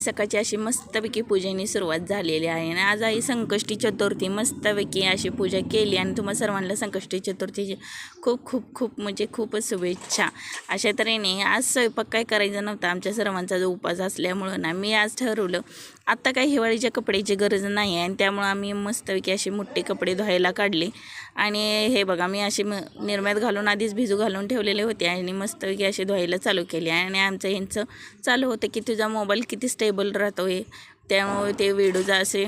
सकाळची अशी मस्तपैकी पूजेने सुरुवात झालेली आहे आणि आज आई संकष्टी चतुर्थी मस्तपैकी अशी पूजा केली आणि तुम्हा सर्वांना संकष्टी चतुर्थीची खूप खूप खूप म्हणजे खूपच शुभेच्छा. अशा तऱ्हेने आज स्वयंपाक काय करायचा नव्हता आमच्या सर्वांचा जो उपवास असल्यामुळं ना मी आज ठरवलं आत्ता काही हिवाळीच्या कपड्याची गरज नाही आहे आणि त्यामुळं आम्ही मस्तपैकी अशी मोठे कपडे धुवायला काढले आणि हे बघा मी अशी निरम्यात घालून आधीच भिजू घालून ठेवलेले होते आणि मस्तपैकी असे धुवायला चालू केले आणि आमचं ह्यांचं चालू होतं की तुझा मोबाईल किती स्टेबल राहतो आहे त्यामुळे ते व्हिडिओचा असे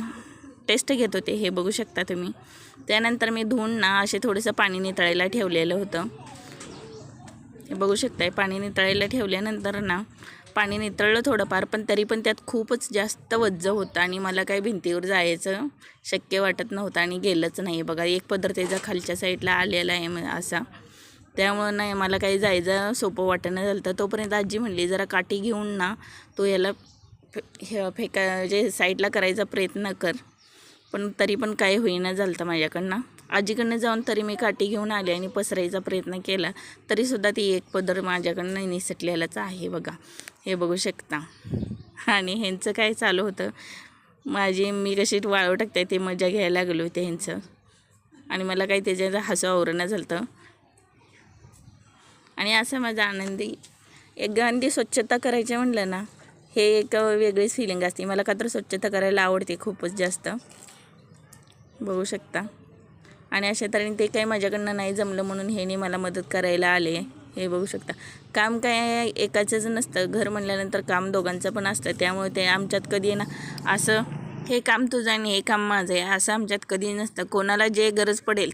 टेस्ट घेत होते. हे बघू शकता तुम्ही. त्यानंतर मी धुवून ना असे थोडंसं पाणी नितळायला ठेवलेलं होतं. हे बघू शकताय पाणी नितळायला ठेवल्यानंतर ना पाणी नितळलं थोडंफार पण तरी पण त्यात खूपच जास्त वज्ज होतं आणि मला काही भिंतीवर जायचं शक्य वाटत नव्हतं आणि गेलंच नाही. बघा एक पदर त्याचा खालच्या साईडला आलेला आहे असा, त्यामुळं नाही मला काही जायचं सोपं वाटणं झालं. तर तोपर्यंत आजी म्हणली जरा काठी घेऊन ना तो याला जे साईडला करायचा प्रयत्न कर, पण तरी पण काही होईना झालं तर माझ्याकडनं. आजीकडनं जाऊन तरी मी काठी घेऊन आले आणि पसरायचा प्रयत्न केला तरीसुद्धा ती एक पदर माझ्याकडनं निसटलेलाच आहे बघा. हे बघू शकता. आणि ह्यांचं काय चालू होतं मी कशी वाळू टाकते ते मजा घ्यायला लागलो होते ह्यांचं आणि मला काही त्याच्याचं हसू आवरणं झालं. आणि असं माझा आनंदी एक गंदी स्वच्छता करायची म्हणलं ना हे एक वेगळीच फिलिंग असते. मला का तर स्वच्छता करायला आवडते खूपच जास्त. बघू शकता. आणि अशा तऱ्हेने ते काही माझ्याकडनं नाही जमलं म्हणून ह्याने मला मदत करायला आले. हे बघू शकता. काम काय एकाचंच नसतं, घर म्हणल्यानंतर काम दोघांचं पण असतं. त्यामुळे ते आमच्यात कधी ना असं हे काम तुझं आणि हे काम माझं आहे असं आमच्यात कधी नसतं. कोणाला जे गरज पडेल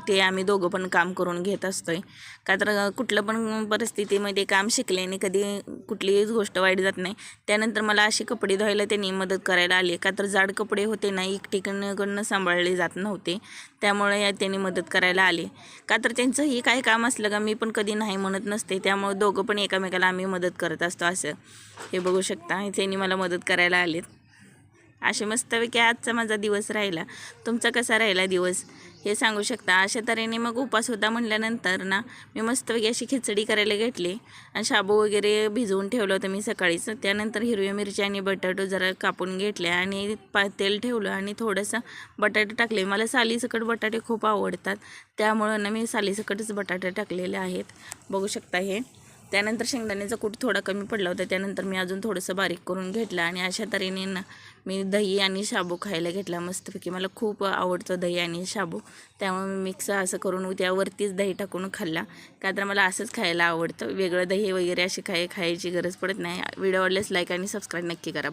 ते आम्ही दोघं पण काम करून घेत असतो आहे. का तर कुठलं पण परिस्थितीमध्ये काम शिकल्याने कधी कुठलीच गोष्ट वाईट जात नाही. त्यानंतर मला अशी कपडे धुवायला त्यांनी मदत करायला आली. का तर जाड कपडे होते ना एकटीकडनं सांभाळले जात नव्हते, त्यामुळे त्यांनी मदत करायला आले. का तर त्यांचं ही काय काम असलं का मी पण कधी नाही म्हणत नसते, त्यामुळे दोघं पण एकामेकाला आम्ही मदत करत असतो असं. हे बघू शकता. त्यांनी मला मदत करायला आलेत. असे मस्तपैकी आजचा माझा दिवस राहिला. तुमचा कसा राहिला दिवस हे सांगू शकता. अशा तऱ्हेने मग उपास होता म्हटल्यानंतर ना मी मस्तपैकी अशी खिचडी करायला घेतली आणि शाबू वगैरे भिजवून ठेवलं होतं मी सकाळीच. त्यानंतर हिरव्या मिरच्या आणि बटाटो जरा कापून घेतल्या आणि तेल ठेवलं आणि थोडंसं बटाटे टाकले. मला सालीसकट बटाटे खूप आवडतात, त्यामुळं ना मी सालीसकटच बटाटे टाकलेले आहेत. बघू शकता हे. त्यानंतर शेंगदाण्याचा कूट थोडा कमी पडला होता, त्यानंतर मी अजून थोडंसं बारीक करून घेतलं आणि अशा तऱ्हेने ना मी दही आणि शाबू खायला घेतला मस्तपैकी. मला खूप आवडतं दही आणि शाबू, त्यामुळे मी मिक्स असं करून त्यावरतीच दही टाकून खाल्ला. का तर मला असंच खायला आवडतं, वेगळं दही वगैरे अशी खायची गरज पडत नाही. व्हिडिओ आवडल्यास लाईक आणि सबस्क्राईब नक्की करा.